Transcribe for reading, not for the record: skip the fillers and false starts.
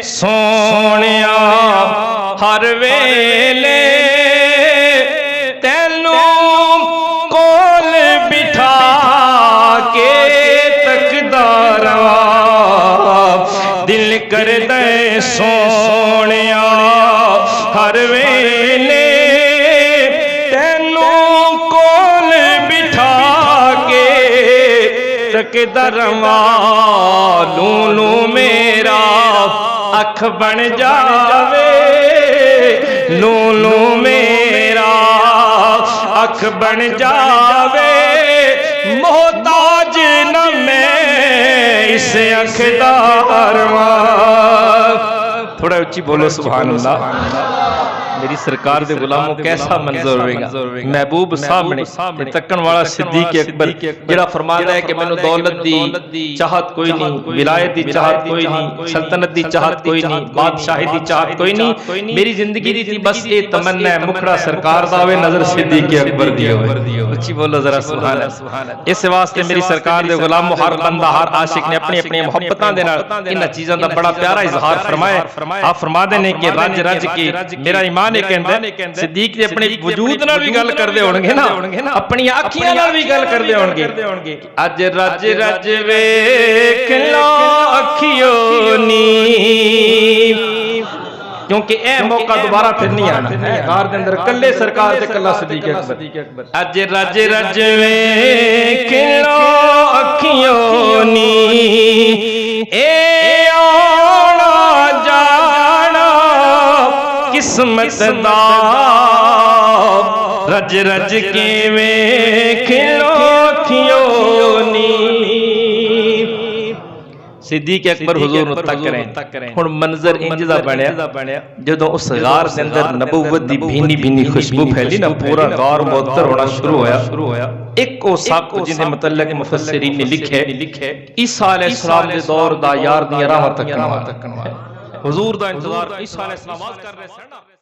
سونیا ہر ویلے تینوں کول بٹھا کے تکدا رہواں دل کردے سونیا ہر ویلے تینوں کول بٹھا کے تکدا رہواں لولو میرا اکھ بن جاوے لولو میرا اکھ بن جاوے محتاج نہ میں اس اکھ دا رواں تھوڑا اچھی بولو سبحان اللہ میری سرکار دے غلاموں کیسا منظر ہوئے گا محبوب سامنے تکن والا صدیق اکبر جڑا فرماتا ہے کہ میں نے دولت دی چاہت کوئی نہیں ولایت دی چاہت کوئی نہیں سلطنت دی چاہت کوئی نہیں بادشاہی دی چاہت کوئی نہیں میری زندگی دی تھی بس یہ تمنا ہے مکھڑا سرکار داوے نظر صدیق اکبر دی ہوئے اچھی بولو ذرا سبحان اللہ اس واسطے میری سرکار دے غلاموں ہر بندہ ہر عاشق نے اپنی اپنی محبتاں دے نال ان چیزاں دا بڑا پیارا اظہار فرمایا آپ فرما دے نے کہ رج رج کے میرا ایمان صدیق نے اپنے وجود نال بھی گل کردے ہونگے نا اپنی آنکھیاں نال بھی گل کردے ہونگے اج رج رج ویکھ لا اکھیوں نی کیونکہ اے موقع دوبارہ پھر نہیں آنا غار دے اندر کلے سرکار تے کلا صدیق اکبر اج رج رج ویکھ لا اکھیوں نی اے آنا جانا قسمت دا رج رج کے ویکھ لو اکھیوں نی صدیق اکبر حضور نو تک کریں ہن منظر انج دا بنیا جدوں اس غار دے اندر نبوت دی بھینی بھینی خوشبو پھیلی نا پورا غار معطر ہونا شروع ہویا ایک او ساق جن دے متعلق مفسرین نے لکھے عیسیٰ علیہ السلام دے دور دا یار دی راہ تکن حضور دا انتظار عیسیٰ علیہ السلام کر رہے سن